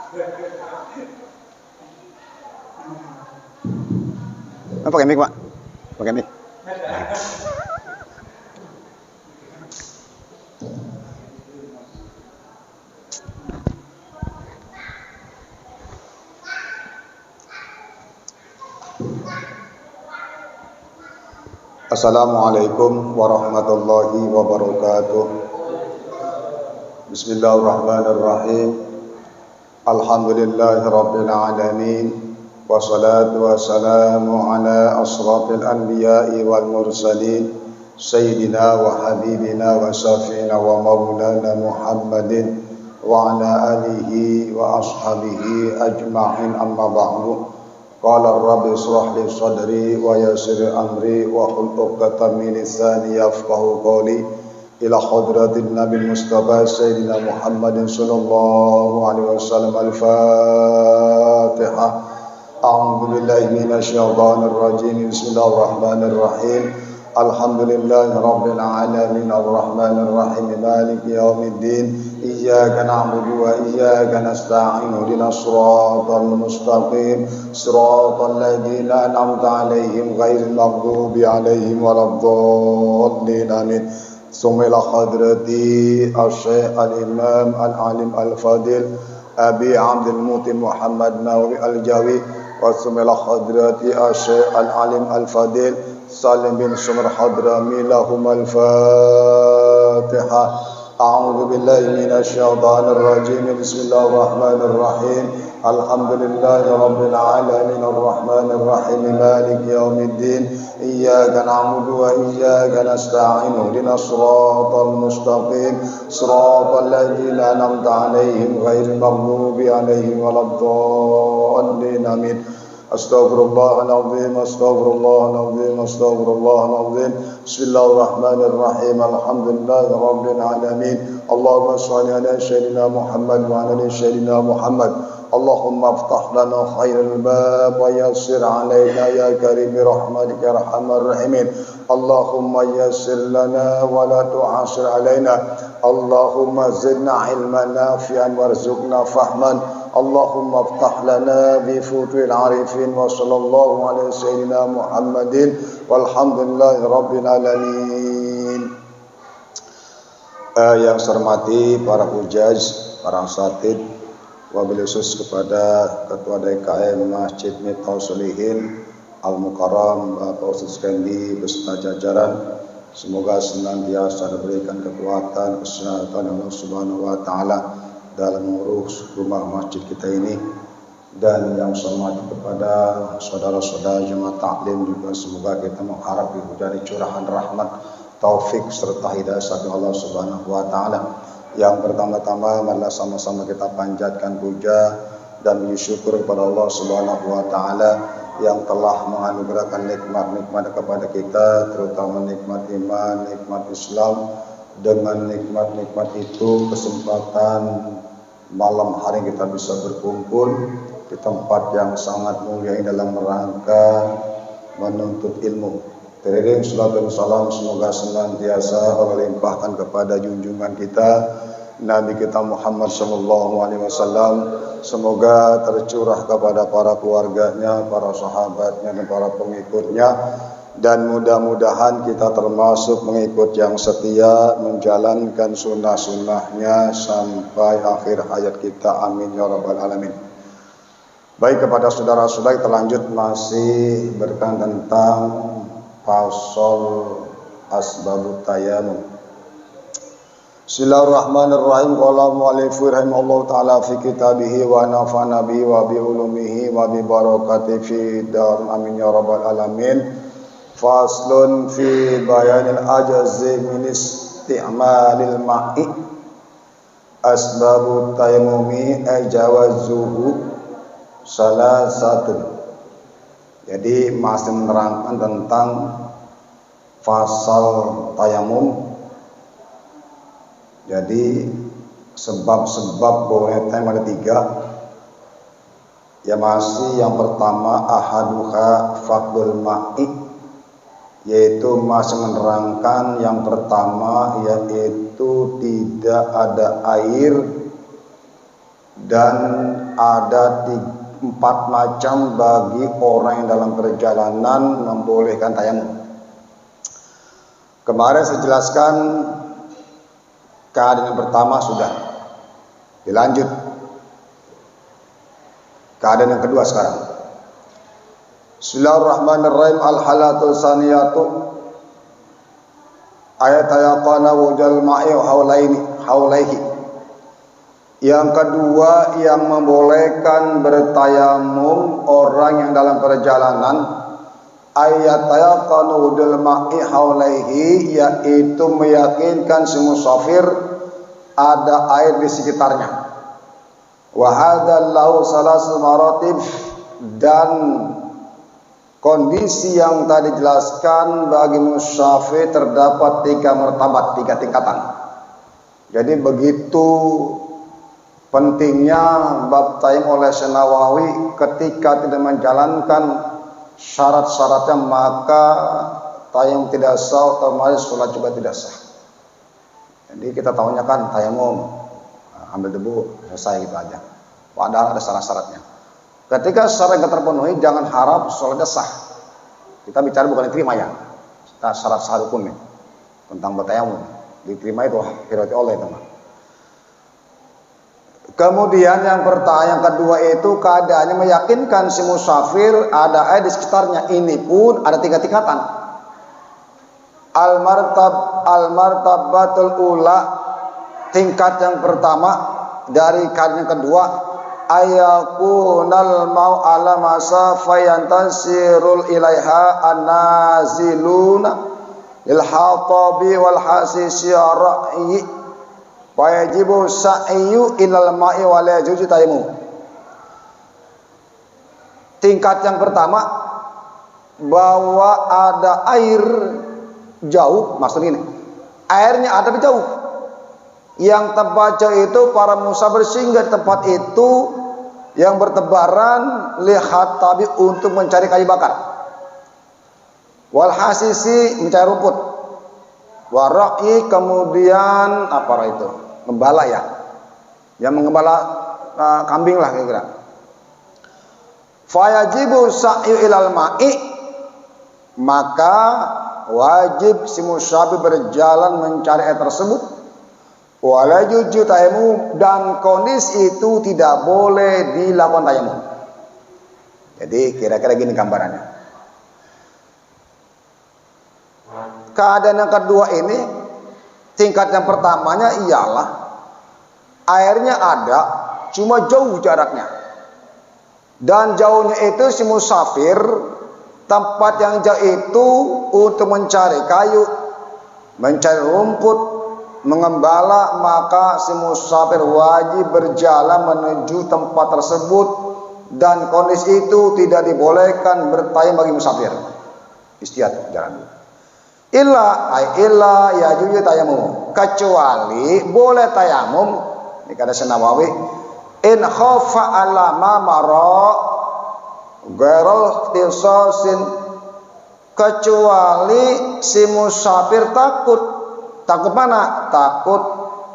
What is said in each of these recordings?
Pakai mic, Pak. Pakai mic. Assalamualaikum warahmatullahi wabarakatuh. Bismillahirrahmanirrahim. Alhamdulillahirabbil alamin. Wassalatu wassalamu ala asrafil anbiya'i wal mursalin sayyidina wa habibina wa syafi'ina wa maulana Muhammadin wa ala alihi wa ashabihi ajma'in, amma ba'du. Qala rabbi ishrah li sadri wa yassir amri wa hlul 'uqdatam min lisani yafqahu qawli. Ila hadratin nabil mustafa sayyidina Muhammadin sallallahu alaihi wasallam. Al-Fatihah. A'udzu billahi minasyaitonir rajim. Bismillahirrahmanirrahim. Alhamdulillahirabbil alamin arrahmanir rahim maliki yaumiddin. Iyyaka na'budu wa iyyaka nasta'in. Ihdinas siratal mustaqim. Siratal ladzina an'amta 'alaihim ghairil maghdubi 'alaihim waladdallin. Amin. Sumila hadrati Asy-Syaikh Al-Imam Al-Alim Al-Fadil Abi Abdul Mutin Muhammad Nawawi Al-Jawi wa sumila hadrati Asy-Syaikh Al-Alim Al-Fadil Salim bin Sumar Hadrami lahum al-Fatihah. A'udzu billahi minasyaitonir rajim. Bismillahirrahmanirrahim. Alhamdulillahirabbil alamin arrahmanir rahim maliki yaumiddin. Iyyaka na'budu wa iyyaka nasta'in. Ihdinas siratal mustaqim. Siratal ladzina an'amta 'alaihim ghairil maghdubi 'alaihim waladdallin. Amin. Astaghfirullahaladzim, astaghfirullahaladzim, astaghfirullahaladzim. Bismillahirrahmanirrahim. Alhamdulillahirabbil alamin. Allahumma shalli ala sayyidina Muhammad wa ala ali sayyidina Muhammad. Allahumma iftah lana khairal bab wa yassir alaina ya karim bi rahmatika arhamar rahimin. Allahumma yassir lana wa la tu'assir alaina. Allahumma zidna ilman nafi'an warzuqna fahman. Allahumma iftah lana bi futuhil arifin wa sallallahu ala sayyidina Muhammadin walhamdulillahi rabbil alamin. Yang saya hormati para hujaj, para asatid, wabil khusus kepada Ketua DKM Masjid Miftahul Sholihin Al-Mukarram Bapak Ustaz Kendi beserta jajaran, semoga senantiasa diberikan kekuatan, kesehatan Allah Subhanahu wa taala dalam mengurus rumah masjid kita ini. Dan yang saya hormati kepada saudara-saudara jemaah taklim juga, semoga kita mengharap dihujani curahan rahmat, taufik serta hidayah dari Allah Subhanahu wa taala. Yang pertama-tama marilah sama-sama kita panjatkan puja dan bersyukur kepada Allah Subhanahu wa taala yang telah menganugerahkan nikmat-nikmat kepada kita, terutama nikmat iman, nikmat Islam. Dengan nikmat-nikmat itu kesempatan malam hari kita bisa berkumpul di tempat yang sangat mulia dalam rangka menuntut ilmu. Teriring salatu dan salam semoga senantiasa Allah limpahkan kepada junjungan kita Nabi kita Muhammad sallallahu alaihi wasallam. Semoga tercurah kepada para keluarganya, para sahabatnya dan para pengikutnya. Dan mudah-mudahan kita termasuk mengikut yang setia menjalankan sunnah-sunnahnya sampai akhir hayat kita. Amin ya rabbal alamin. Baik, kepada saudara-saudara kita lanjut masih berkaitan tentang fasal asbabut tayammum. Bismillahirrahmanirrahim. Qala mu'allif rahimahullahu taala fi kitabih wa nafa'ana bihi wa bi ulumihi wa bi barakatihi fi dar. Amin ya rabbal alamin. Faslun fi bayanil ajazi min isti'malil ma'i asbabut tayammumi jawazuhu salasatun. Jadi masih menerangkan tentang fasal tayamum. Jadi sebab-sebab boleh tayamum ada 3. Ya masih yang pertama ahaduha faqdul ma'i, yaitu masih menerangkan yang pertama yaitu tidak ada air dan ada 4 macam bagi orang yang dalam perjalanan membolehkan tayamum. Kemarin saya jelaskan keadaan yang pertama sudah dilanjut. Keadaan yang kedua sekarang. Bismillahirrahmanirrahim. Al-halatul saniyatu ayat ayaqana wujal ma'i haulaihi. Yang kedua yang membolehkan bertayamum orang yang dalam perjalanan ayat ayaqana wujal ma'i haulaihi, yaitu meyakinkan si musafir ada air di sekitarnya. Wa hadzal lahu salasu maratib, dan kondisi yang tadi jelaskan bagi musafir terdapat 3 martabat, 3 tingkatan. Jadi begitu pentingnya bab tayamum oleh Syekh Nawawi, ketika tidak menjalankan syarat-syaratnya maka tayamum tidak sah, otomatis sholat juga tidak sah. Jadi kita tahunya kan tayamum ambil debu selesai gitu aja, padahal ada syarat-syaratnya. Ketika syarat yang terpenuhi, jangan harap sholatnya sah. Kita bicara bukan diterima ya, kita syarat-syarat hukum nih tentang bertayamum. Diterima itu firman Allah teman. Kemudian yang kedua itu keadaannya meyakinkan si musafir ada air di sekitarnya. Ini pun ada 3 tingkatan. Al-martabatul ula, tingkat yang pertama dari keadaan yang kedua, ayakunal mau ala masa fayantasirul ilaiha an-naziluna lil hatabi wal hasisi ra'i wajibu sa'yu ilal ma'i wal yajuzu tayamum. Tingkat yang pertama, bahwa ada air jauh, maksudnya ini airnya ada di jauh. Yang tempat jauh itu para musafir singgah tempat itu yang bertebaran lihat tabi untuk mencari kayu bakar, wal hasisi mencari rumput, warai kemudian apa itu gembala ya, yang menggembala kambing lah kira-kira. Fayajibu sa'yu ilal ma'i, maka wajib si musafir berjalan mencari air tersebut. Wala juju tayamum, dan kondisi itu tidak boleh dilakukan tayamum. Jadi kira-kira gini gambarannya. Keadaan yang kedua ini, tingkat yang pertamanya ialah airnya ada, cuma jauh jaraknya. Dan jauhnya itu si musafir, tempat yang jauh itu untuk mencari kayu, mencari rumput, mengembala, maka si musafir wajib berjalan menuju tempat tersebut, dan kondisi itu tidak dibolehkan bertayamum bagi musafir. Istihad jalan. Illa yajuzu tayamum, kecuali boleh tayamum. Ini kata Syekh Nawawi, in khafa ala ma mara ghairul tisasin, kecuali si musafir takut mana? Takut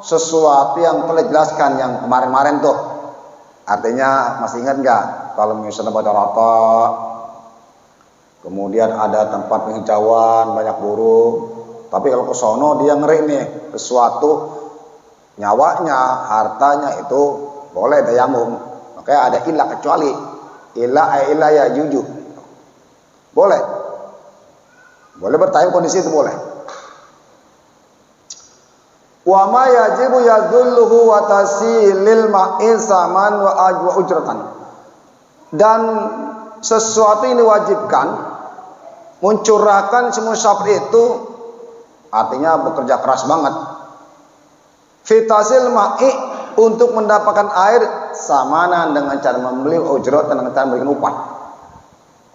sesuatu yang telah dijelaskan yang kemarin-kemarin tuh. Artinya masih ingat nggak? Kalau misalnya baca rata, kemudian ada tempat penghijauan, banyak burung. Tapi kalau ke sono dia ngeri nih sesuatu, nyawanya, hartanya itu boleh tayamum. Makanya ada ilah, kecuali ilah ya juju. Boleh bertayamum, kondisi itu boleh. Wa ma yajibu yadulluhu wa tasilil ma'i saman wa ujratan, dan sesuatu ini wajibkan mencurahkan si musafir itu, artinya bekerja keras banget, fitasil ma'i, untuk mendapatkan air, samanan dengan cara membeli, ujratan dengan cara memberikan upah.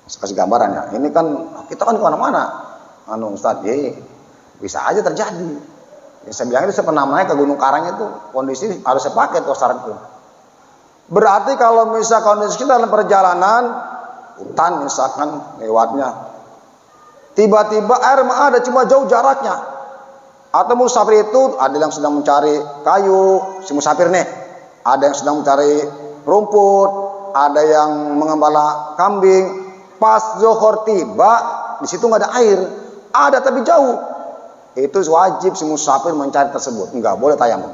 Saya kasih gambarannya, ini kan kita kan kemana-mana, Ustaz, bisa aja terjadi. Saya bilang itu saya pernah naik ke Gunung Karang, itu kondisi harus saya pakai tuh syarat itu. Berarti kalau misal kondisi kita dalam perjalanan hutan misalkan lewatnya, tiba-tiba air ada cuma jauh jaraknya, atau musafir itu ada yang sedang mencari kayu, si musafir nih ada yang sedang mencari rumput, ada yang mengembala kambing. Pas zuhur tiba, di situ nggak ada air, ada tapi jauh. Itu wajib si musafir mencari tersebut, nggak boleh tayamum.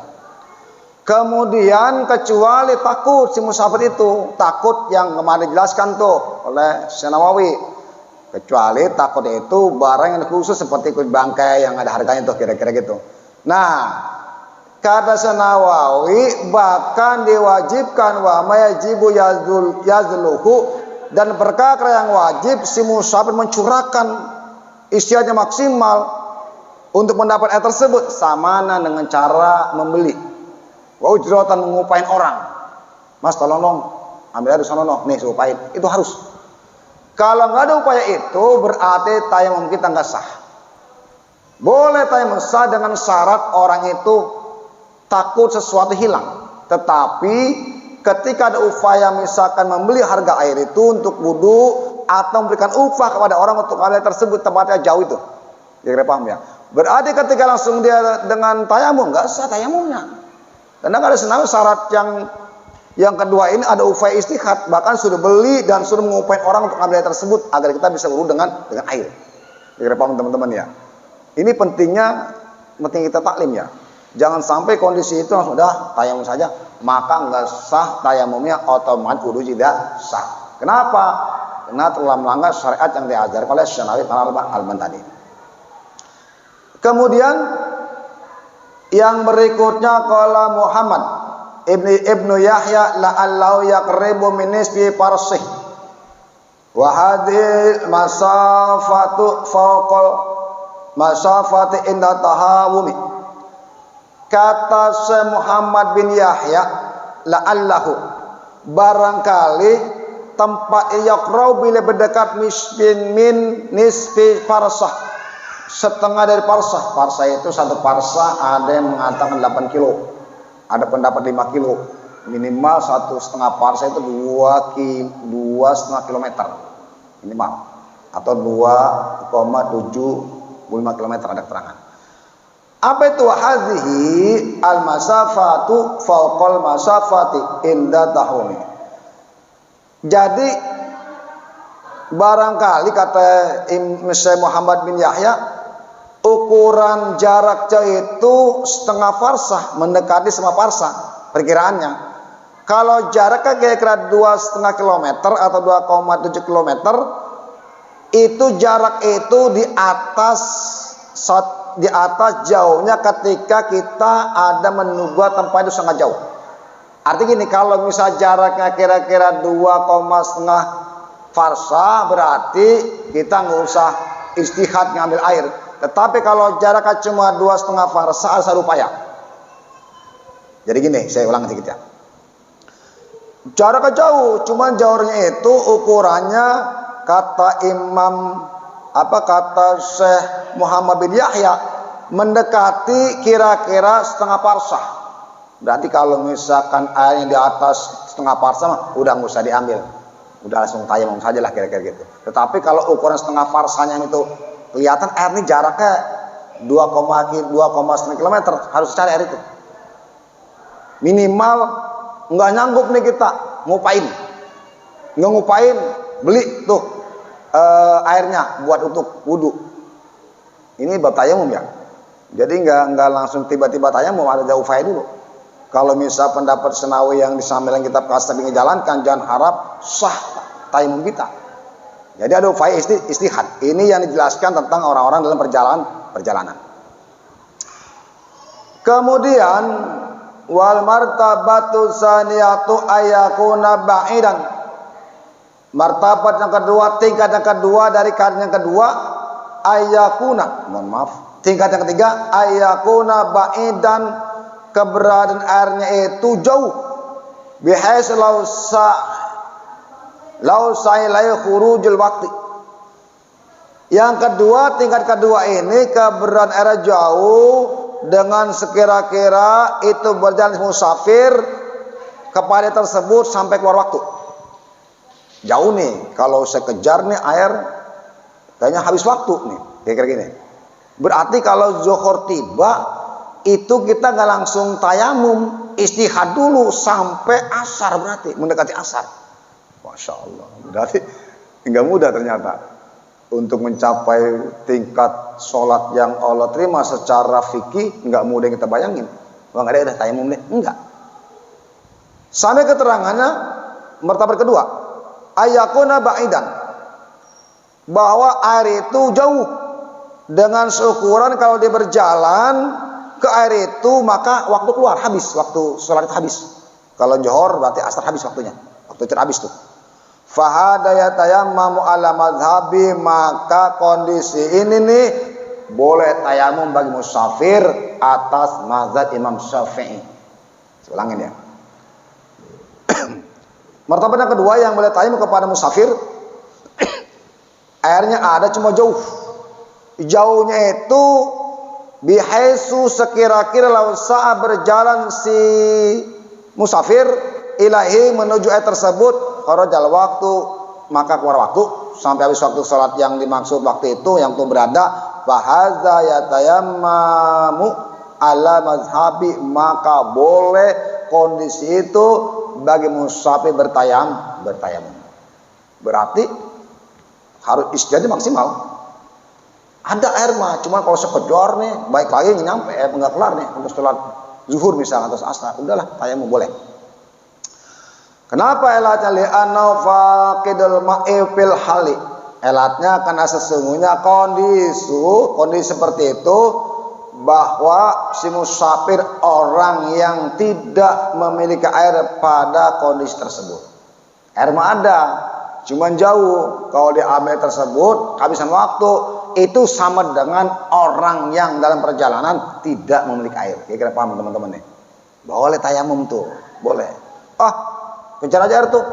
Kemudian kecuali takut si musafir itu, takut yang kemarin dijelaskan tuh oleh Syekh Nawawi. Kecuali takut itu barang yang khusus seperti kulit bangkai yang ada harganya tuh kira-kira gitu. Nah, kata Syekh Nawawi bahkan diwajibkan wa mayajibu yazluhu, dan perkara yang wajib si musafir mencurahkan istiadatnya maksimal untuk mendapat air tersebut samana dengan cara membeli. Wa ujratan mengupain orang. Mas tolong dong, ambil air sono nih saya itu harus. Kalau nggak ada upaya itu berarti tayamum kita nggak sah. Boleh tayamum sah dengan syarat orang itu takut sesuatu hilang. Tetapi ketika ada upaya misalkan membeli harga air itu untuk wudu atau memberikan upah kepada orang untuk air tersebut tempatnya jauh itu. Kira-kira paham ya? Berarti ketika langsung dia dengan tayamum nggak sah tayamumnya. Karena ada senang syarat yang kedua ini ada upaya istihad, bahkan sudah beli dan sudah mengupayakan orang untuk ambil air tersebut agar kita bisa wudu dengan air. Kira-kira paham teman-teman ya? Ini penting kita taklim ya. Jangan sampai kondisi itu langsung udah tayamum saja, maka nggak sah tayamumnya, otomatis wudu tidak sah. Kenapa? Karena telah melanggar syariat yang diajarkan oleh Syekh Nawawi Al-Albani. Kemudian yang berikutnya qala Muhammad Ibnu Yahya la'allahu yaqribu min nisbi farsih wa hadhil masafatu fawqal masafati inda tahawumi. Kata Syekh Muhammad bin Yahya la'allahu, barangkali tempat yaqrau bila berdekat min nisbi farsah, setengah dari parsah. Parsah itu satu parsah ada yang mengatakan 8 kilo, ada pendapat 5 kilo. Minimal 1,5 parsah itu 2,5 kilometer minimal, atau 2,75 kilometer ada keterangan. Apa itu hadhihi al masafatu fawqal masafati inda tahumi. Jadi barangkali kata Syekh Muhammad bin Yahya, ukuran jarak jauh itu setengah farsah, mendekati sama farsah perkiraannya. Kalau jaraknya kira-kira 2,5 km atau 2,7 km, itu jarak itu di atas jauhnya ketika kita ada menunggu tempat itu sangat jauh. Artinya gini, kalau misal jaraknya kira-kira 2,5 farsah, berarti kita nggak usah istihad ngambil air. Tetapi kalau jaraknya cuma 2,5 farsah, harus upaya. Jadi gini, saya ulang sedikit ya. Jaraknya jauh, cuman jauhnya itu ukurannya kata Syekh Muhammad bin Yahya mendekati kira-kira setengah farsah. Berarti kalau misalkan airnya di atas setengah farsah, udah nggak usah diambil, udah langsung tayamum saja lah kira-kira gitu. Tetapi kalau ukuran setengah farsahnya itu kelihatan air ini jaraknya 2,5 km, harus cari air itu. Minimal nggak nyanggup nih kita ngupain, nggak ngupain, beli tuh airnya buat untuk wudu. Ini bab tayamum ya. Jadi nggak langsung tiba-tiba tayamum, ada upaya dulu. Kalau misal pendapat Senawi yang disampaikan kitab Kasab ini jalankan, jangan harap sah tayamum kita. Jadi ada upaya istihad. Ini yang dijelaskan tentang orang-orang dalam perjalanan. Kemudian wal martabatu saniyatu ayakuna ba'idan. Martabat yang kedua, tingkat yang kedua dari keadaan yang kedua, ayakuna, tingkat yang ketiga, ayakuna ba'idan, keberadaan airnya itu jauh. Bihais lausai lay khurujul waqti. Yang kedua, tingkat kedua ini keberadaan airnya jauh dengan sekira-kira itu berjalan musafir kepada tersebut sampai keluar waktu. Jauh nih, kalau saya kejar nih air kayaknya habis waktu nih, kira-kira gini. Berarti kalau zuhur tiba itu kita nggak langsung tayamum, istihad dulu sampai asar, berarti mendekati asar. Masya Allah, berarti enggak mudah ternyata untuk mencapai tingkat sholat yang Allah terima secara fikih. Enggak mudah yang kita bayangin. Bang ada udah tayamum nih, enggak. Sampai keterangannya martabat kedua, ayakuna ba'idan, bahwa air itu jauh, dengan seukuran kalau dia berjalan ke air itu maka waktu keluar, habis waktu sholat itu habis. Kalau johor berarti asar habis waktunya, waktu itu habis tuh. Fahada yatayammamu ala madhabi, maka kondisi ini nih boleh tayamum bagi musafir atas mazhab Imam Syafi'i. Ulangin ya. Martabat yang kedua yang boleh tayamum kepada musafir, airnya ada cuma jauh. Jauhnya itu bihaisu sekira-kira lausa berjalan si musafir ilahi menuju air tersebut, kharajal waktu maka keluar waktu sampai habis waktu sholat yang dimaksud waktu itu yang tuh berada. Bahadza yatayammamu ala mazhabi, maka boleh kondisi itu bagi musafir bertayamum. Berarti harus istihad maksimal. Ada air mah, cuma kalau sekedar nih, baik lagi nyampe enggak kelar nih untuk sholat zuhur misalnya atau asar, udahlah tayamum boleh. Kenapa elatnya li'anau faqidul ma'i fil hali? Elatnya karena sesungguhnya kondisi seperti itu, bahwa si musafir orang yang tidak memiliki air pada kondisi tersebut. Air mah ada, cuman jauh. Kalau dia ambil tersebut kehabisan waktu, itu sama dengan orang yang dalam perjalanan tidak memiliki air. Kira-kira paham teman-teman nih? Boleh tayamum tuh, boleh. Kejar aja air tuh,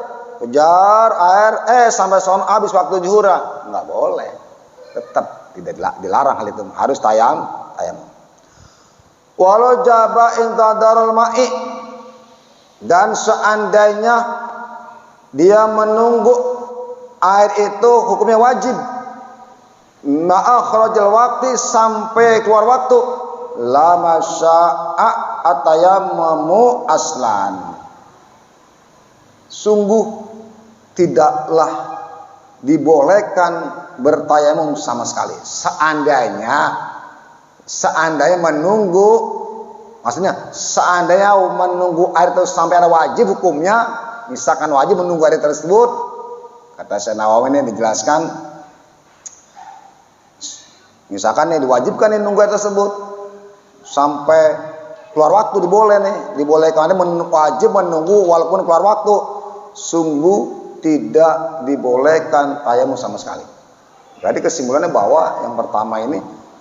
kejar air, sampai sono habis waktu zuhur, nggak boleh. Tetap tidak dilarang hal itu, harus tayamum. Walau jaba intadarul ma'i, dan seandainya dia menunggu air itu hukumnya wajib. Ma'akhrajal waktu, sampai keluar waktu, lama sya'a atayammamu aslan. Sungguh tidaklah dibolehkan bertayamum sama sekali. Seandainya menunggu, maksudnya seandainya menunggu air itu sampai ada wajib hukumnya, misalkan wajib menunggu air tersebut, kata Syekh Nawawi ini dijelaskan, misalkan nih diwajibkan nih nunggu air tersebut sampai keluar waktu, dibolehkan wajib menunggu walaupun keluar waktu, sungguh tidak dibolehkan tayamum sama sekali. Jadi kesimpulannya bahwa yang pertama ini,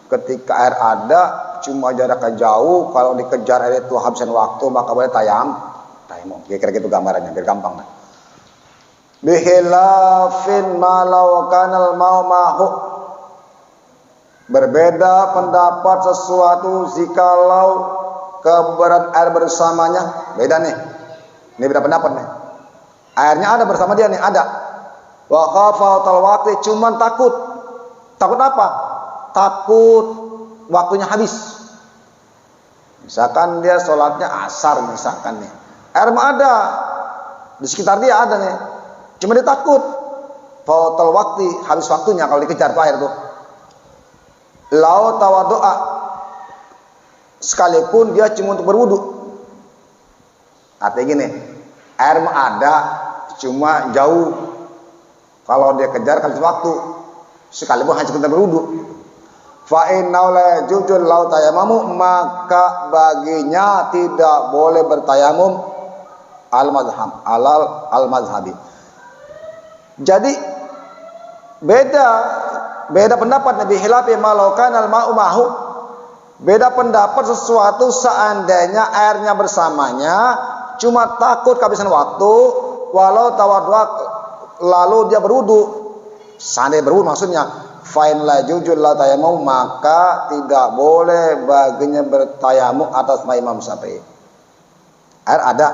ketika air ada cuma jaraknya jauh, kalau dikejar air itu habisan waktu maka boleh tayamum. Kira-kira gitu gambarannya biar gampang. Bihilafin malau kanal mahu, berbeda pendapat sesuatu jikalau keberadaan air bersamanya. Beda nih. Ini beda pendapat nih. Airnya ada bersama dia nih, ada. Wa khafatul waqti, cuman takut. Takut apa? Takut waktunya habis. Misalkan dia sholatnya asar misalkan nih. Air mah ada. Di sekitar dia ada nih. Cuma dia takut fawatul waqti, habis waktunya kalau dikejar tuh air tuh. Lau tawadu'a, sekalipun dia cuma untuk berwudu. Artinya gini, air mah ada, cuma jauh. Kalau dia kejar habis waktu, sekalipun hanya sekedar berwudu. Fa innahu la yajuzul lau tayammamu, maka baginya tidak boleh bertayamum al-mazhabi. Jadi beda pendapat Nabi hilafi malaukan al-ma'u mahu. Beda pendapat sesuatu seandainya airnya bersamanya, cuma takut kehabisan waktu, walau tawaddu'a, lalu dia berwudu. Seandainya berwudu maksudnya, fa'in la jujul la tayamum, maka tidak boleh baginya bertayamum atas Imam Syafi'i. Air ada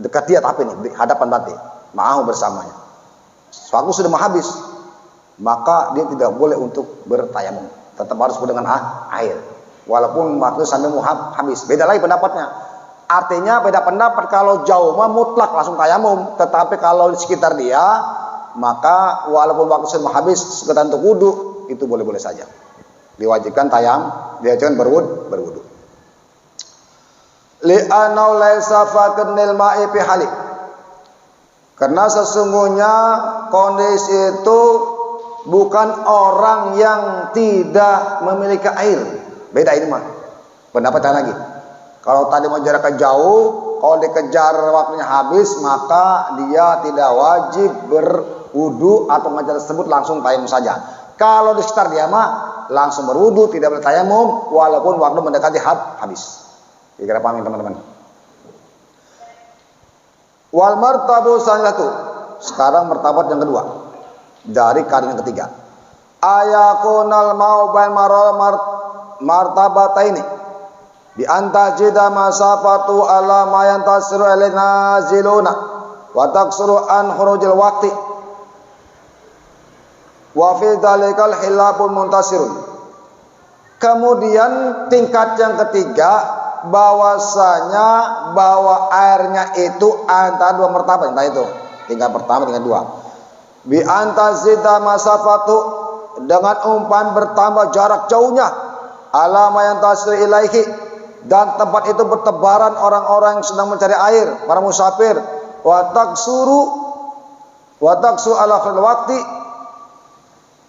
dekat dia tapi nih hadapan berarti mau bersamanya. Waktu sudah mau habis, maka dia tidak boleh untuk bertayamum. Tetap harus dengan air. Walaupun waktu sampai mau habis. Beda lagi pendapatnya. Artinya beda pendapat, kalau jauh mah mutlak langsung tayamum, tetapi kalau di sekitar dia maka walaupun waktu sudah habis sekedar untuk wudu itu boleh-boleh saja. Diwajibkan diwajibkan berwudu. Li'anau laisa faqadnil ma'i fi hali. Karena sesungguhnya kondisi itu bukan orang yang tidak memiliki air. Beda ini mah. Pendapatnya lagi. Kalau tadi mau jarak jauh, kalau dikejar waktunya habis, maka dia tidak wajib berwudu atau mengajar tersebut langsung tayamum saja. Kalau di sekitar dia mah langsung berwudu, tidak boleh tayamum walaupun waktu mendekati habis. Kira-kira paham teman-teman. Wal martabu saniyatu. Sekarang martabat yang kedua dari keadaan yang ketiga. Ayakunal mau bain martabataini. Bi anta jida masafatu ala ma yantasiru ilaina ziluna wa taksuru an khurujil waqti wa fi dzalikal hilafun muntasirun. Kemudian tingkat yang ketiga, bahwasanya bahwa airnya itu antara dua martabat. Entah itu tingkat pertama, tingkat dua. Bi anta jida masafatu, dengan umpan bertambah jarak jauhnya, ala ma yantasiru ilaihi, dan tempat itu bertebaran orang-orang yang sedang mencari air, para musafir. Wa taksu ala fil waqti,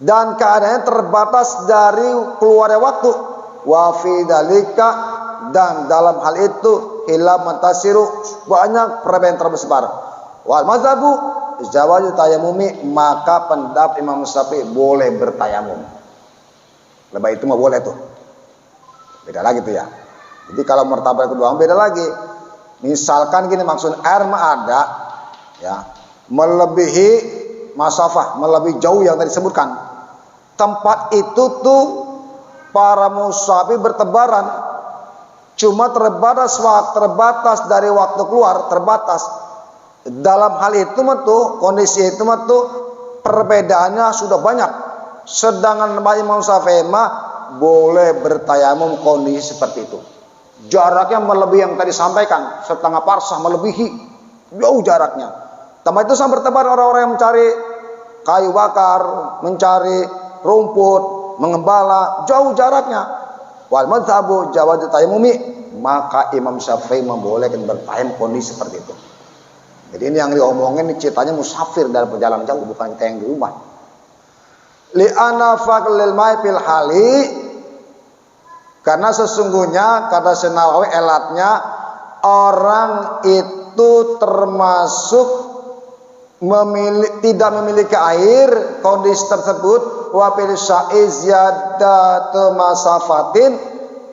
dan keadaannya terbatas dari keluarnya waktu. Wa fi dalika, dan dalam hal itu hilaf mantasiru, banyak perbedaan tersebar. Wal mazhabu jawazu tayamumi, maka pendapat Imam Syafi'i boleh bertayamum. Lebih itu mah boleh tuh. Beda lagi tuh ya. Jadi kalau martabat kedua beda lagi. Misalkan gini, maksud air mah ada ya, melebihi masafah, melebihi jauh yang tadi disebutkan. Tempat itu tuh para musafir bertebaran, cuma terbatas dari waktu keluar, terbatas. Dalam hal itu mah tuh, kondisi itu mah tuh perbedaannya sudah banyak. Sedangkan Imam Syafi'i mah boleh bertayamum kondisi seperti itu. Jaraknya melebihi yang tadi sampaikan, setengah parsah, melebihi jauh jaraknya. Tempat itu sampai bertebar orang-orang yang mencari kayu bakar, mencari rumput, mengembala, jauh jaraknya. Wal madhabu jawazu tayammumi, maka Imam Syafi'i membolehkan bertayamum kondisi seperti itu. Jadi ini yang diomongin ceritanya musafir dalam perjalanan jauh, bukan kita yang di rumah. Li'ana faqlil ma'i fil hali, karena sesungguhnya kata Senawawi elatnya, orang itu termasuk tidak memiliki air kondisi tersebut, wa fil sa'i ziyadatu masafatin,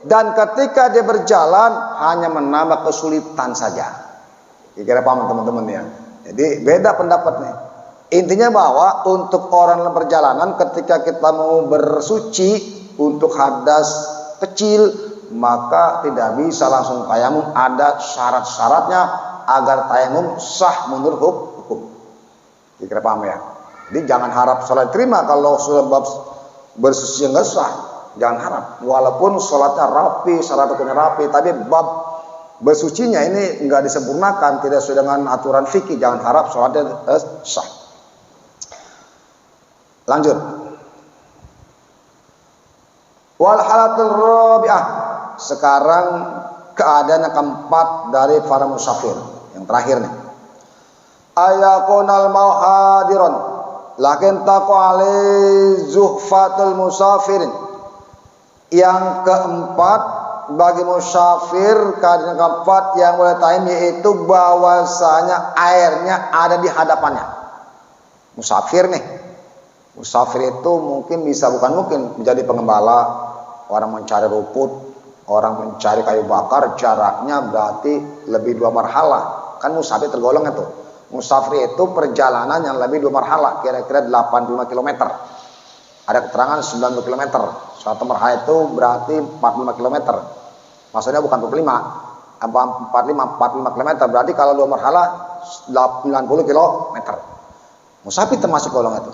dan ketika dia berjalan hanya menambah kesulitan saja. Kira-kira paham teman-teman ya. Jadi beda pendapatnya. Intinya bahwa untuk orang dalam perjalanan ketika kita mau bersuci untuk hadas kecil, maka tidak bisa langsung tayamum, ada syarat-syaratnya agar tayamum sah menurut hukum. Kira-kira paham ya. Jadi jangan harap sholat terima kalau sudah bab bersuci nggak sah, jangan harap. Walaupun sholatnya rapi, syarat hukumnya rapi, tapi bab bersucinya ini nggak disempurnakan, tidak sesuai dengan aturan fikih, jangan harap sholatnya sah. Lanjut. Wal halatul rabi'ah, sekarang keadaan yang keempat dari para musafir, yang terakhir nih. Ayakunal mau hadiron lakin taqu alai zuhfatul musafirin. Yang keempat bagi musafir, keadaan keempat yang boleh tayamum yaitu bahwasanya airnya ada di hadapannya. Musafir nih. Musafir itu mungkin bisa, bukan mungkin, menjadi pengembala, orang mencari rumput, orang mencari kayu bakar, jaraknya berarti lebih 2 marhalah. Kan musafir tergolong itu. Musafir itu perjalanan yang lebih 2 marhalah, kira-kira 85 km. Ada keterangan 90 km. Suatu marhalah itu berarti 45 km. Maksudnya bukan 45 km. Berarti kalau 2 marhalah 90 km. Musafir termasuk golongan itu.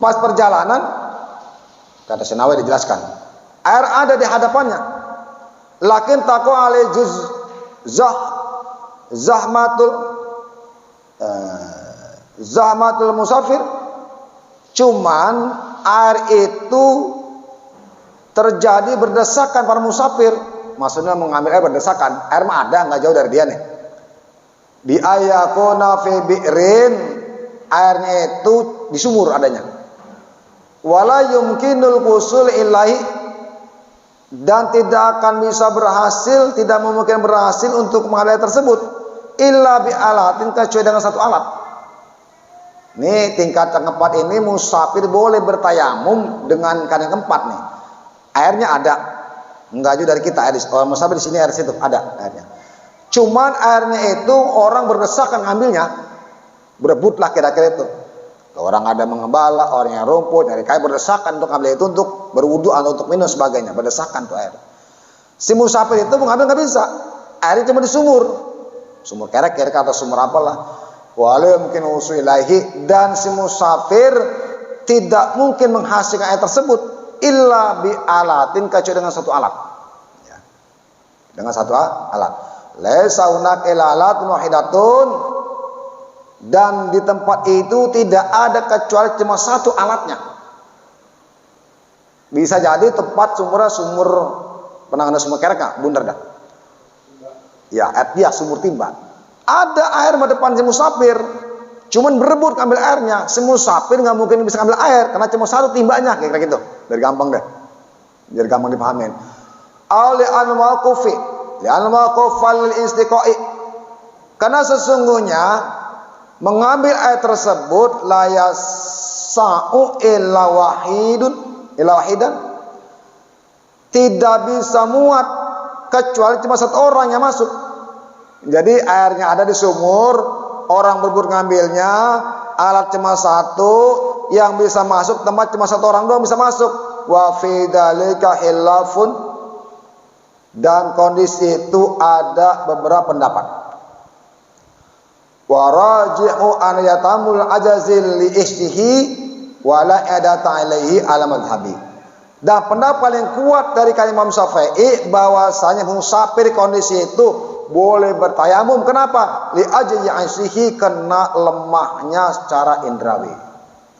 Pas perjalanan, kata Senawi dijelaskan, air ada di hadapannya, lakin taqwa alai zahmatul musafir, cuman air itu terjadi berdesakan para musafir. Maksudnya mengambil air berdesakan, air mah ada, nggak jauh dari dia nih. Bi ayakuna fi bi'rin, airnya itu di sumur adanya. Wala yumkinul wusul ilahi, dan tidak akan bisa berhasil, tidak mungkin berhasil untuk mengambil air tersebut illa bi alatin, kecuali dengan satu alat. Nih tingkat yang keempat ini musafir boleh bertayamum dengan keadaan keempat nih. Airnya ada, enggak jauh dari kita, orang musafir di sini air situ ada airnya. Cuman airnya itu orang berdesakan ngambilnya, berebutlah kira-kira itu. Orang ada mengembala, orang yang rumput, nyari kayu, berdesakan untuk ngambil itu, untuk berwudu atau untuk minum sebagainya, berdesakan tuh air. Si musafir itu mengambil nggak bisa, airnya cuma di sumur kerek-kerek atau sumur apalah. Walau mungkin usulilahi, dan si musafir tidak mungkin menghasilkan air tersebut illa bi alatin, kecuali dengan satu alat. Ya. Dengan satu alat. Laisa hunaka illa alatun wahidatun, dan di tempat itu tidak ada kecuali cuma satu alatnya. Bisa jadi tempat sumur penanganan sumur kerek nggak, bundar dah. Ya, dia sumur timba. Ada air di depan si musafir, cuman berebut ngambil airnya. Si musafir nggak mungkin bisa ngambil air karena cuma satu timbanya, kayak gitu. Biar gampang deh, biar gampang dipahamin. Auli an mauqufi, li'an mauqufal istiqai, karena sesungguhnya mengambil air tersebut la yasa'u illa wahidan, tidak bisa muat kecuali cuma satu orang yang masuk. Jadi airnya ada di sumur, orang berebut ngambilnya, alat cuma satu, yang bisa masuk tempat cuma satu orang doang bisa masuk. Wa fi dzalika khilafun, dan kondisi itu ada beberapa pendapat. Wa rajihu an yatamul ajazil li ihtihi wa la adata ilaihi ala madhhabi. Dan pendapat yang kuat dari Imam Syafi'i bahwasanya musafir kondisi itu boleh bertayamum. Kenapa? Li ajli aisihi, karena lemahnya secara indrawi.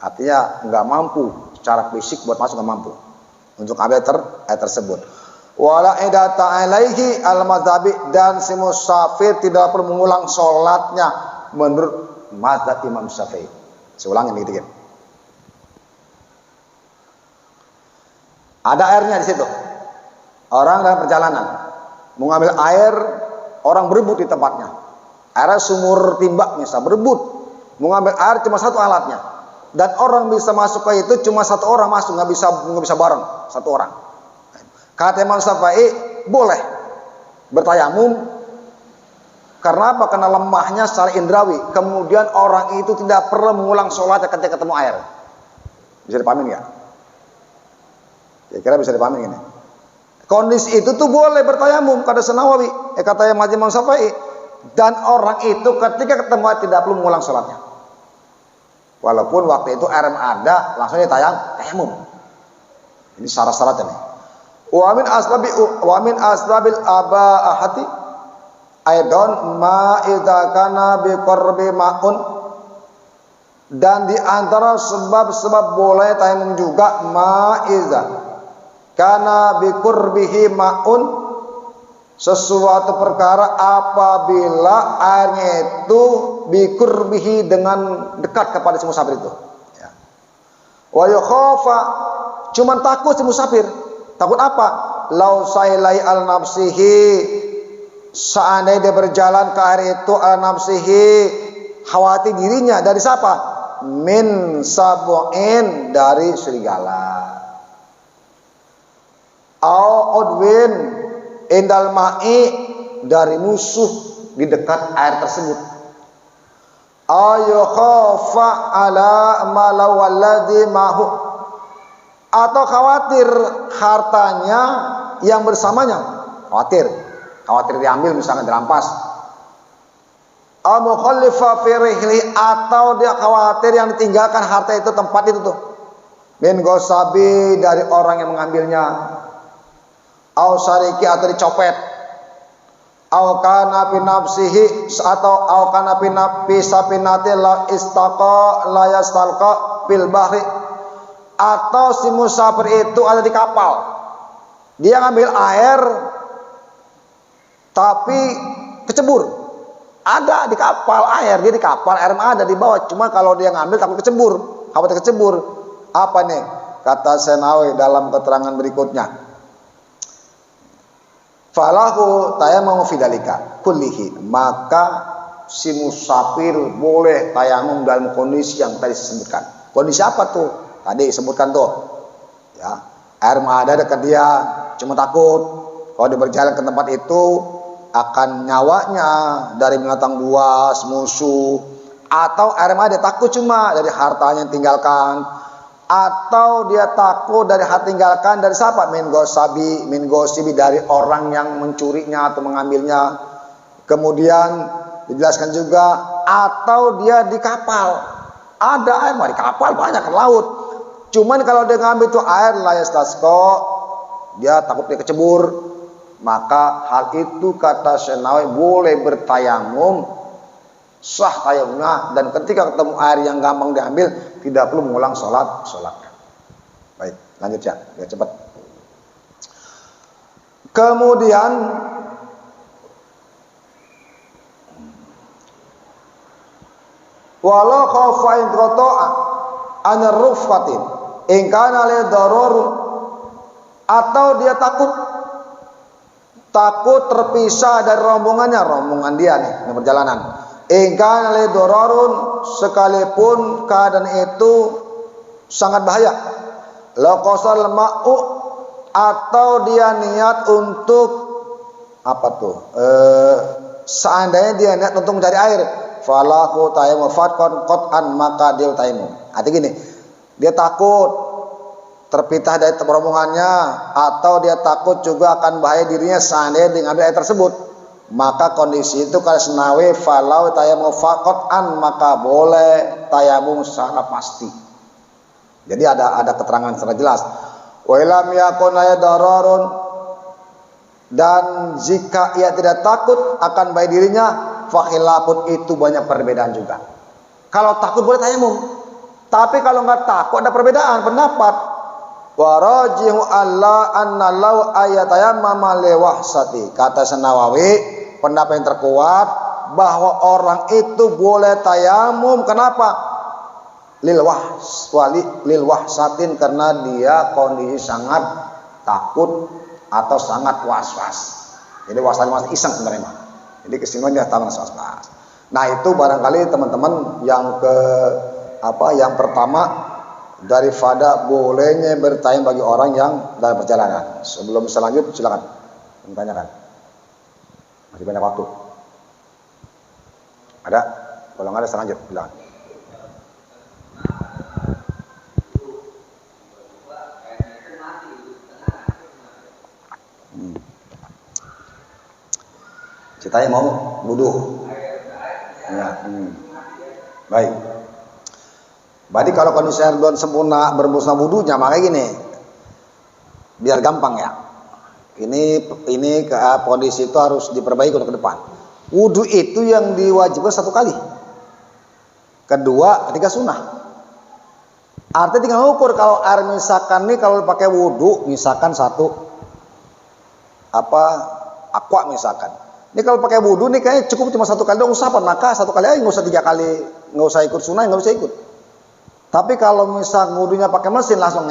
Artinya nggak mampu secara fisik buat masuk, nggak mampu untuk ambil air tersebut. Wala idata alaihi al madhabi, dan si musafir tidak perlu mengulang sholatnya menurut mazhab Imam Syafi'i. Saya ulangi gitu. Ada airnya di situ. Orang dalam perjalanan mau ngambil air, orang berebut di tempatnya. Airnya sumur timba misal, berebut mau ngambil air, cuma satu alatnya. Dan orang bisa masuk ke itu cuma satu orang masuk, nggak bisa bareng satu orang. Kata Imam Syafi'i boleh bertayamum. Karena apa? Karena lemahnya secara indrawi. Kemudian orang itu tidak perlu mengulang sholatnya ketika ketemu air. Bisa dipahamin nggak? Kira-kira bisa dipahami ini. Kondisi itu tuh boleh bertayamum, kata Senawawi, kata Imam Syafi'i. Dan orang itu ketika ketemu air tidak perlu mengulang sholatnya. Walaupun waktu itu air ada, langsung tayamum. Ini syarat-syaratnya nih. Wa min asbabil abahati aidon ma idza kana bi qurbi ma'un, dan di antara sebab-sebab boleh tayamum juga ma idza kana bi qurbihi ma'un, sesuatu perkara apabila airnya itu bi qurbihi, dengan dekat kepada si musafir itu. Ya. Wa yakhafa, cuman takut si musafir. Takut apa? Lau sailai al nafsihi, seandainya dia berjalan ke air itu al nafsihi, khawatir dirinya dari siapa? Min sabu'in, dari serigala. Au udwin indal ma'i, dari musuh di dekat air tersebut. Ayu khafa ala malau walladhi mahu, atau khawatir hartanya yang bersamanya, khawatir diambil, misalnya dirampas. Amu khalifa firihli, atau dia khawatir yang ditinggalkan harta itu, tempat itu tuh, min gosabi, dari orang yang mengambilnya. Au sariki, atau dicopet. au kana fi nafsihi atau au kana fi sapinati la istaqa la yastalqa fil bahri, atau si musafir itu ada di kapal, dia ngambil air tapi kecebur. Ada di kapal air, dia di kapal air mah ada di bawah, cuma kalau dia ngambil takut kecebur, khawatir kecebur. Apa nih kata Senawi dalam keterangan berikutnya, falahu tayamum fidalika kullihi, maka si musafir boleh tayamum dalam kondisi yang tadi disebutkan. Kondisi apa tuh? Tadi disebutkan tuh, ya, air mah ada dekat dia, cuma takut kalau dia berjalan ke tempat itu akan nyawanya dari binatang buas, musuh, atau air mah dia takut cuma dari hartanya yang tinggalkan, atau dia takut dari harta tinggalkan dari siapa? Min gosibi, dari orang yang mencurinya atau mengambilnya. Kemudian dijelaskan juga, atau dia di kapal, ada air mah di kapal banyak ke laut, cuman kalau dia ngambil itu air layas tasko, dia takut dia kecebur, maka hal itu kata Senawi boleh bertayamum, sah tayamumnya, dan ketika ketemu air yang gampang diambil tidak perlu mengulang sholatnya. Baik, lanjut ya, biar cepat. Kemudian walau khaufain qata'a an rufatin in kana li darur, atau dia takut terpisah dari rombongan dia nih di perjalanan. In kana li darurun, sekalipun keadaan itu sangat bahaya. La qasal ma'u, atau dia niat untuk apa tuh? Seandainya dia niat untuk mencari air, falahu tayammum fatqan qat'an, maka dia tayammum. Artinya gini, dia takut terpisah dari rombongannya, atau dia takut juga akan bahaya dirinya seandainya dia ngambil air tersebut, maka kondisi itu kalau Senawi falau tayammum qat'an, maka boleh tayamum secara pasti. Jadi ada keterangan secara jelas. Wa lam yakun dararun, dan jika ia tidak takut akan bahaya dirinya, fakhilafun, itu banyak perbedaan juga. Kalau takut boleh tayamum, tapi kalau nggak takut ada perbedaan pendapat. Wa rajihu alla anna law ayatayammama liwahsati, kata Senawawi, pendapat yang terkuat bahwa orang itu boleh tayamum. Kenapa? Lil wahsatin, karena dia kondisi sangat takut atau sangat was-was. Jadi was-was iseng sebenarnya. Jadi kesimpulan dia tahu was-was. Nah, itu barangkali teman-teman yang yang pertama daripada bolehnya bertayamum bagi orang yang dalam perjalanan. Sebelum selanjut silakan menanyakan. Masih banyak waktu. Ada? Kalau nggak ada selanjut silakan. Ceritanya mau wudu. Ya. Baik. Berarti kalau kondisi air belum sempurna bermusnah wudunya, makanya gini, biar gampang ya. Ini kondisi itu harus diperbaiki untuk ke depan. Wudu itu yang diwajibkan 1 kali. Kedua, ketika sunnah. Artinya tinggal ukur, kalau air misalkan nih kalau pakai wudu, misalkan aqua misalkan. Ini kalau pakai wudu nih kayaknya cukup cuma 1 kali dong usapan, maka 1 kali aja, nggak usah 3 kali, nggak usah ikut sunnah, nggak usah ikut. Tapi kalau misal wudunya pakai mesin langsung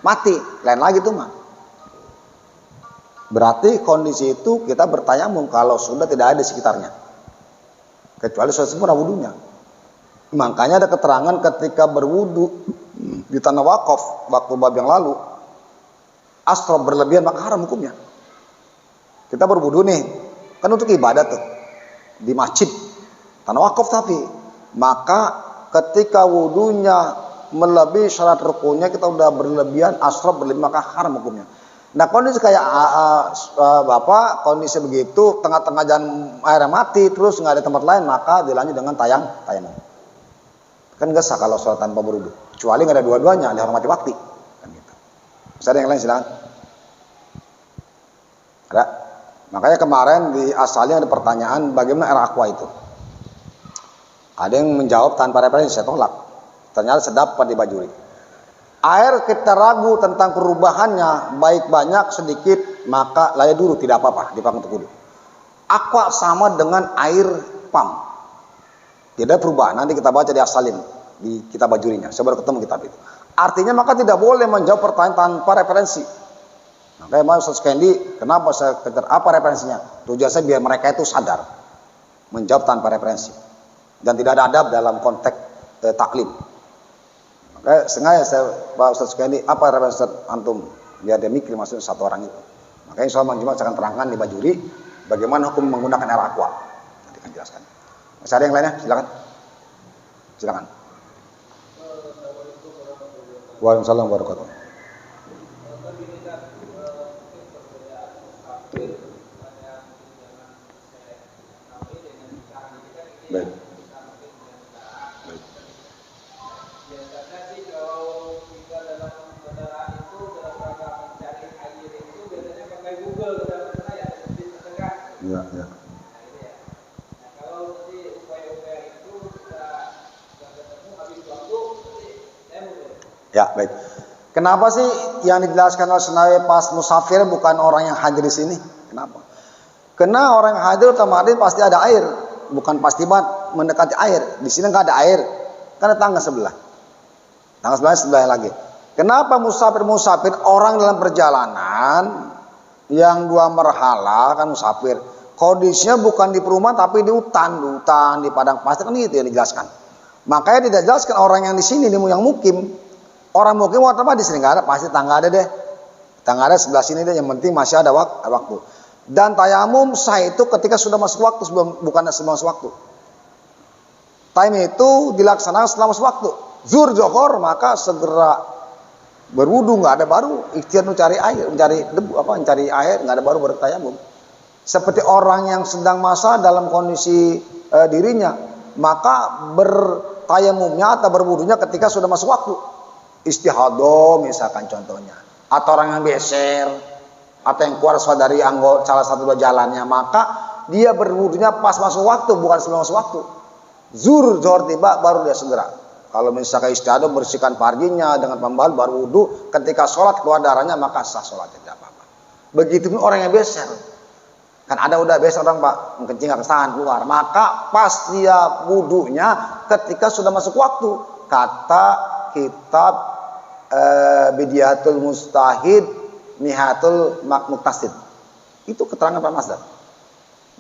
mati, lain lagi tuh mah. Berarti kondisi itu kita bertayamum kalau sudah tidak ada di sekitarnya, kecuali sudah sempurna wudunya. Makanya ada keterangan ketika berwudu di tanah wakaf waktu bab yang lalu, asrof berlebihan maka haram hukumnya. Kita berwudu nih, kan untuk ibadah tuh di masjid tanah wakaf, tapi maka ketika wudunya melebihi syarat rukunnya, kita udah berlebihan, asrof berlebihan, maka haram hukumnya. Nah, kondisi kayak Bapak, kondisi begitu, tengah-tengah jalan air mati, terus nggak ada tempat lain, maka dilanjut dengan tayamum. Kan nggak sah kalau sholat tanpa berwudu, kecuali nggak ada dua-duanya, dihormati waktu. Kan gitu. Bisa ada yang lain silakan. Ada? Makanya kemarin di asalnya ada pertanyaan bagaimana air aqua itu. Ada yang menjawab tanpa referensi, saya tolak. Ternyata sedapat di Bajuri. Air kita ragu tentang perubahannya, baik banyak sedikit, maka layak dulu, tidak apa-apa dipakai untuk wudhu. Aqua sama dengan air pam. Tidak ada perubahan, nanti kita baca di asalin, di kitab Bajurinya. Saya baru ketemu kitab itu. Artinya maka tidak boleh menjawab pertanyaan tanpa referensi. Makanya Mas Ustaz Kendi, kenapa saya kejar apa referensinya? Tujuan saya biar mereka itu sadar menjawab tanpa referensi dan tidak ada adab dalam konteks taklim. Makanya sengaja saya Pak Ustaz Kendi, apa referensi antum biar dia mikir maksudnya satu orang itu. Makanya insya Allah Jumat saya akan terangkan di Bajuri bagaimana hukum menggunakan air aqua. Nanti akan jelaskan. Masih ada yang lainnya? Silakan. Silakan. Waalaikumsalam warahmatullahi wabarakatuh. Baik. Biasanya sih kalau kita dalam kendaraan itu dalam rangka mencari air itu biasanya pakai Google dalam saya seperti terdekat. Iya, iya. Nah itu ya. Nah kalau nanti upaya-upaya itu sudah ketemu habis waktu, nanti saya mundur. Ya, baik. Kenapa sih yang dijelaskan oleh Senawi pas musafir bukan orang yang hadir di sini? Kenapa? Karena orang yang hadir otomatis pasti ada air, bukan pasti banget mendekati air. Di sini nggak ada air, karena tangga sebelah. Tangga sebelah lagi. Kenapa musafir orang dalam perjalanan yang dua merhala kan musafir. Kondisinya bukan di perumahan tapi di hutan, di padang pasir kan itu yang dijelaskan. Makanya tidak jelaskan orang yang di sini yang mukim. Orang mukim waktu apa di sini nggak ada, pasti tangga ada deh. Tangga ada sebelah sini deh, yang penting masih ada waktu. Dan tayamum sah itu ketika sudah masuk waktu, bukan sebelum masuk waktu. Time itu dilaksanakan setelah masuk waktu. Zuhur Johor maka segera berwudu, nggak ada baru ikhtiar mencari air, mencari air, nggak ada baru bertayamum. Seperti orang yang sedang masa dalam kondisi dirinya, maka bertayamumnya atau berwudunya ketika sudah masuk waktu. Istihadah misalkan contohnya, atau orang yang beser atau yang keluar dari anggota salah satu dua jalannya, maka dia berwudunya pas masuk waktu, bukan sebelum masuk waktu. Zuhur Johor tiba baru dia segera. Kalau misalkan istihadah bersihkan farjinya dengan pembahal baru wudu, ketika sholat keluar darahnya maka sah sholatnya, tidak apa-apa. Begitupun orang yang beser, kan ada udah beser orang Pak, kencing nggak kesahan keluar, maka pas dia wudunya ketika sudah masuk waktu. Kata kitab Bidiatul Mustahid Nihatul Muktasid, itu keterangan Pak Masdar.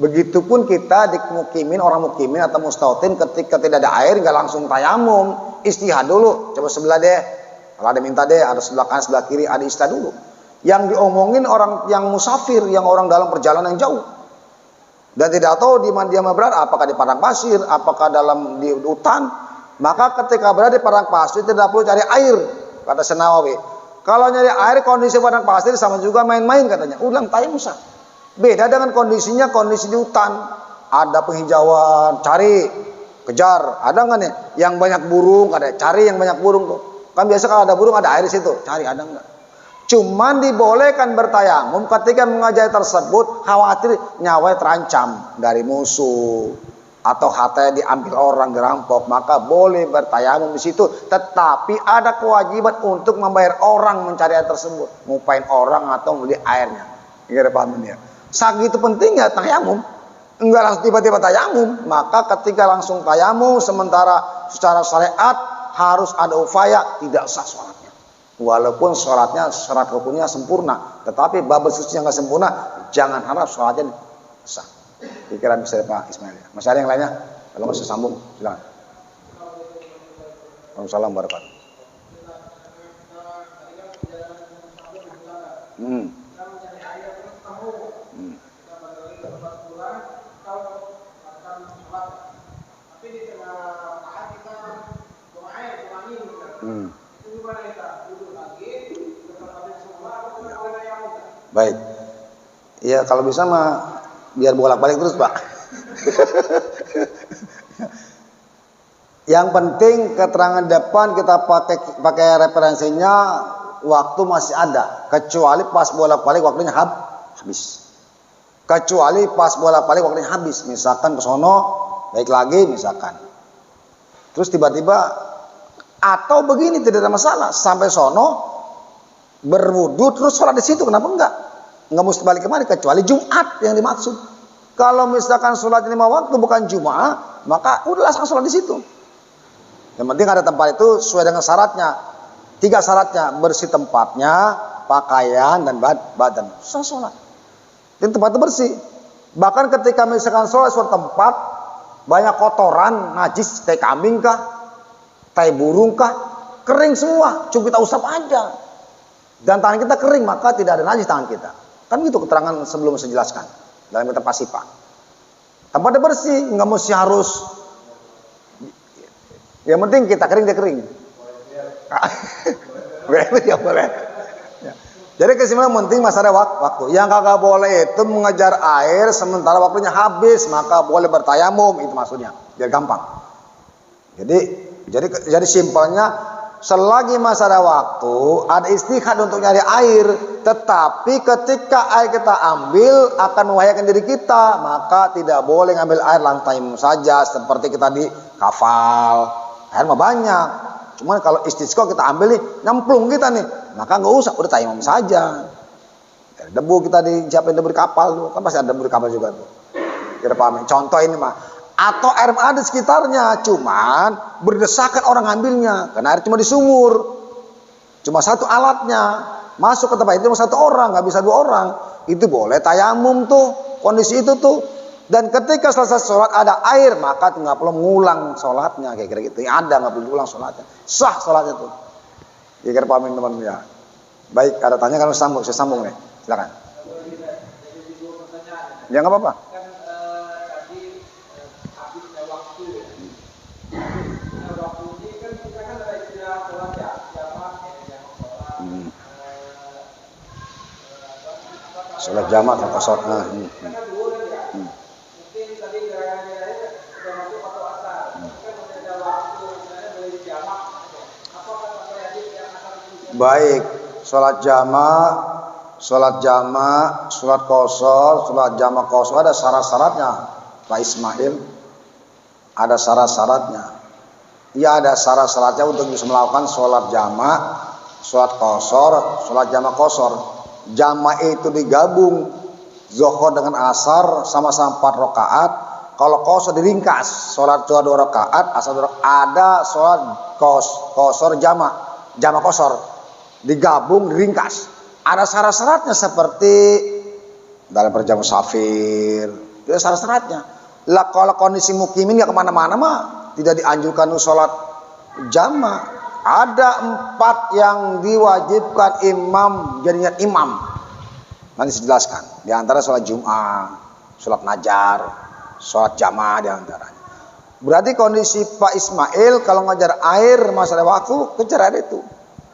Begitupun kita di mukimin, orang mukimin atau mustautin ketika tidak ada air nggak langsung tayamum, istihad dulu. Coba sebelah deh, kalau ada minta deh, ada sebelah kanan sebelah kiri, ada istihad dulu. Yang diomongin orang yang musafir, yang orang dalam perjalanan yang jauh dan tidak tahu di mana dia berada, apakah di padang pasir, apakah di hutan. Maka ketika berada di padang pasir tidak perlu cari air, kata Senawawi. Kalau nyari air kondisi padang pasir sama juga main-main katanya. Ulang tayamum sah. Beda dengan kondisi di hutan. Ada penghijauan, cari, kejar. Ada nggak nih yang banyak burung? Ada, cari yang banyak burung tuh. Kan biasa kalau ada burung ada air di situ, cari, ada nggak? Cuman dibolehkan bertayamum ketika mengajari tersebut khawatir nyawa terancam dari musuh atau hartanya diambil orang, dirampok, maka boleh bertayamum di situ. Tetapi ada kewajiban untuk membayar orang mencari air tersebut, ngupain orang atau beli airnya. Ini paham ya? Segitu pentingnya tayamum. Enggak langsung tiba-tiba tayamum, maka ketika langsung tayamum sementara secara syariat harus ada upaya tidak sah sholatnya. Walaupun sholatnya syarat rukunnya sempurna, tetapi bab sucinya nggak sempurna, jangan harap sholatnya sah. Pikiran bisa Pak Ismail. Masih ada yang lainnya? Kalau masih sambung, silakan. Waalaikumsalam warahmatullahi wabarakatuh. Baik. Ya kalau bisa mah biar bolak-balik terus Pak. Yang penting keterangan depan kita pakai referensinya waktu masih ada, kecuali pas bolak-balik waktunya habis. Kecuali pas bolak-balik waktunya habis, misalkan ke sono, baik lagi misalkan. Terus tiba-tiba atau begini tidak ada masalah, sampai sono berwudu terus sholat di situ, kenapa enggak? Enggak mesti balik kemari kecuali Jumat yang dimaksud. Kalau misalkan sholat 5 waktu bukan Jumat, maka udah langsung sholat di situ. Yang penting ada tempat itu sesuai dengan syaratnya. 3 syaratnya, bersih tempatnya, pakaian dan badan. Susah sholat. Dan tempat itu bersih. Bahkan ketika misalkan sholat suatu tempat banyak kotoran, najis, tai kambing kah, tai burung kah, kering semua, cuma kita usap aja. Dan tangan kita kering, maka tidak ada najis tangan kita. Kan gitu keterangan sebelum saya jelaskan dalam kitab Pasipa. Tempatnya bersih, nggak mesti harus. Yang penting kita kering, dia kering. Ya boleh. Jadi kesimpulan penting masalah waktu. Yang kagak boleh itu mengejar air sementara waktunya habis, maka boleh bertayamum, itu maksudnya. Biar gampang. Jadi simpelnya, selagi masa ada waktu, ada istihad untuk nyari air, tetapi ketika air kita ambil akan membahayakan diri kita, maka tidak boleh ngambil air langsung tayamum saja seperti kita di kafal. Air mah banyak. Cuman kalau istisqa kita ambil nih, nyemplung kita nih, maka nggak usah, udah tayamum saja. Debu kita disiapin debu di kapal tuh, kan pasti ada debu di kapal juga tuh. Kira paham? Contoh ini mah. Atau air ada di sekitarnya, cuman berdesakan orang ngambilnya, karena air cuma di sumur, cuma satu alatnya, masuk ke tempat itu cuma 1 orang, nggak bisa 2 orang, itu boleh tayamum tuh, kondisi itu tuh. Dan ketika selesai sholat ada air, maka nggak perlu mengulang sholatnya, kayak kira gitu. Ada nggak perlu ulang sholatnya, sah sholatnya tuh. Kira pahamin teman-teman ya. Baik, ada tanya kalau saya sambung nih, silakan. Ya nggak apa-apa. Sholat jamaah atau qasar. Baik, sholat jamaah, sholat qasar, sholat jamaah qasar ada syarat-syaratnya, Pak Ismail. Ada syarat-syaratnya. Ya, ada syarat-syaratnya untuk bisa melakukan sholat jamaah, sholat qasar, sholat jamaah qasar. Jamaah itu digabung zuhur dengan asar sama-sama 4 rakaat. Kalau qasar diringkas, sholat 2 rakaat, asar 2 rakaat. Ada sholat qasar jamaah qasar digabung diringkas. Ada syarat-syaratnya seperti dalam perjalanan musafir. Itu syarat-syaratnya. Lah kalau kondisi mukimin nggak kemana-mana mah tidak dianjurkan sholat jamaah. Ada 4 yang diwajibkan imam jadinya imam. Nanti saya jelaskan. Di antara sholat Jum'ah, sholat Najar, sholat jamaah di antaranya. Berarti kondisi Pak Ismail kalau ngajar air masalah waktu kejar air itu.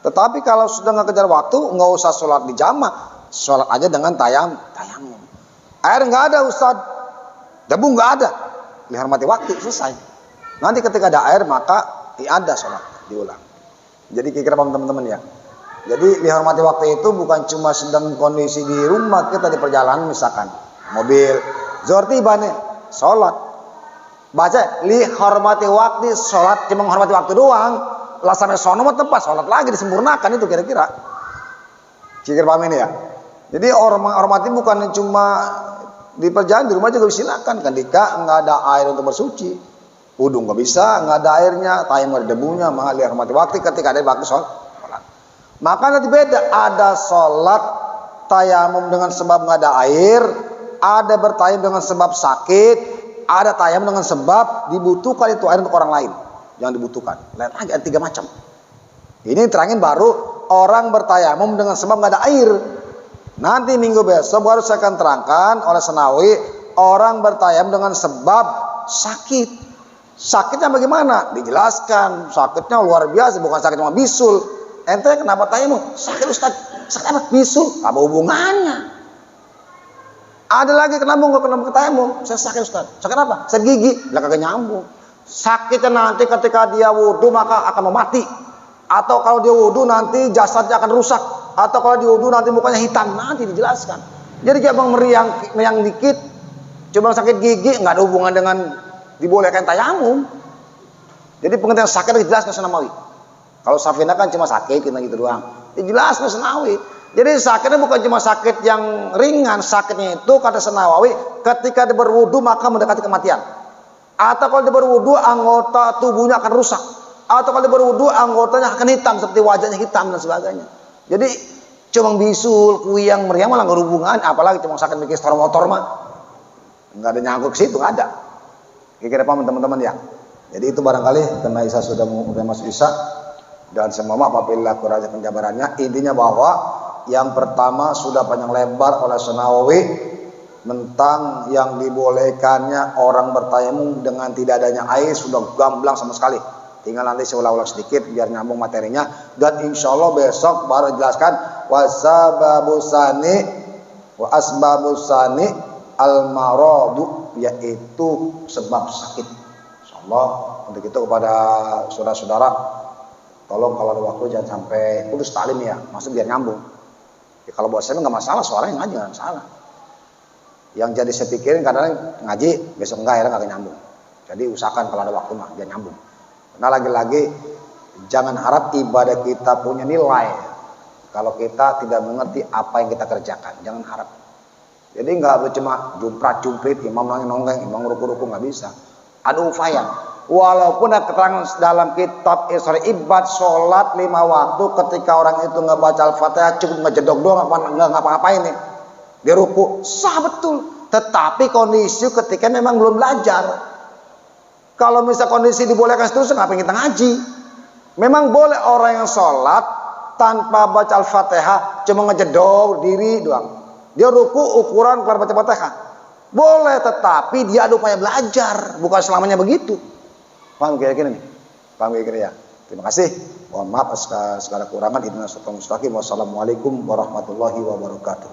Tetapi kalau sudah nggak kejar waktu, nggak usah sholat di jamaah, sholat aja dengan tayamum. Air nggak ada Ustaz, debu nggak ada, dihormati waktu selesai. Nanti ketika ada air maka ada sholat diulang. Jadi kira-kira paham teman-teman ya. Jadi dihormati waktu itu bukan cuma sedang kondisi di rumah kita di perjalanan misalkan mobil, zuhur tiba nih, sholat. Baca lihormati waktu, sholat cuma menghormati waktu doang. Lah sampai sono mah tempat sholat lagi disempurnakan itu kira-kira. Kira-kira paham ini ya. Jadi hormati bukan cuma di perjalanan, di rumah juga silakan. Ketika nggak ada air untuk bersuci. Wudhu nggak bisa, nggak ada airnya, tayamum ada debunya, maka lihat hormati waktu ketika ada waktu sholat. Maka nanti beda, ada sholat tayamum dengan sebab nggak ada air, ada bertayamum dengan sebab sakit, ada tayamum dengan sebab dibutuhkan itu air untuk orang lain yang dibutuhkan. Lihat lagi ada 3 macam. Ini terangin baru orang bertayamum dengan sebab nggak ada air. Nanti minggu besok baru saya akan terangkan oleh Senawi orang bertayamum dengan sebab sakit. Sakitnya bagaimana? Dijelaskan. Sakitnya luar biasa, bukan sakit cuma bisul. Ente kenapa tayamum? Sakit Ustaz. Sakit apa? Bisul. Apa hubungannya? Ada lagi kenapa nggak kena tayamum? Saya sakit Ustaz. Sakit apa? Sakit gigi. Lah kagak nyambung. Sakitnya nanti ketika dia wudhu maka akan mati. Atau kalau dia wudhu nanti jasadnya akan rusak. Atau kalau dia wudhu nanti mukanya hitam. Nanti dijelaskan. Jadi cabang meriang dikit, coba sakit gigi nggak ada hubungan dengan dibolehkan tayamum. Jadi pengertian sakit dijelaskan Senawawi. Kalau safina kan cuma sakit gitu doang. Dijelaskan Senawawi. Jadi sakitnya bukan cuma sakit yang ringan, sakitnya itu kata Senawawi ketika dia berwudu maka mendekati kematian. Atau kalau dia berwudu anggota tubuhnya akan rusak. Atau kalau dia berwudu anggotanya akan hitam seperti wajahnya hitam dan sebagainya. Jadi cuma bisul, kuyang, meriang malah nggak hubungan, apalagi cuma sakit bikin setor motor mah nggak ada nyangkut ke situ, nggak ada. Kira-kira paham teman-teman ya. Jadi itu barangkali karena Isa sudah masuk Isa dan semua apabila kurang penjabarannya, intinya bahwa yang pertama sudah panjang lebar oleh Senawawi tentang yang dibolehkannya orang bertayamum dengan tidak adanya air sudah gamblang sama sekali. Tinggal nanti saya ulang-ulang sedikit biar nyambung materinya, dan insya Allah besok baru jelaskan wa asbabusani al-maradu, yaitu sebab sakit. Insyaallah untuk itu kepada saudara-saudara, tolong kalau ada waktu jangan sampai putus taklim ya, maksud biar nyambung. Ya, kalau buat saya nggak masalah, suaranya ngaji nggak salah. Yang jadi saya pikirin kadang ngaji besok enggak, ya nggak nyambung. Jadi usahakan kalau ada waktu mah biar nyambung. Karena lagi-lagi jangan harap ibadah kita punya nilai kalau kita tidak mengerti apa yang kita kerjakan. Jangan harap. Jadi nggak cuma jumprat-jumprit, imam nongeng, imam ruku-ruku, nggak bisa. Ada upaya. Walaupun ada keterangan dalam kitab Isra Ibad sholat 5 waktu, ketika orang itu nggak baca Al-Fatihah cukup ngejedok doang, nggak ngapa-ngapain nih, dia ruku, sah betul. Tetapi kondisi ketika memang belum belajar. Kalau misal kondisi dibolehkan seterusnya, ngapain kita ngaji? Memang boleh orang yang sholat tanpa baca Al-Fatihah, cuma ngejedok diri doang. Dia ruku ukuran kelar baca Fatihah. Boleh, tetapi dia ada upaya belajar, bukan selamanya begitu. Paham kira-kira nih? Paham kira-kira ya? Terima kasih. Mohon maaf atas segala kurangan. Wassalamualaikum warahmatullahi wabarakatuh.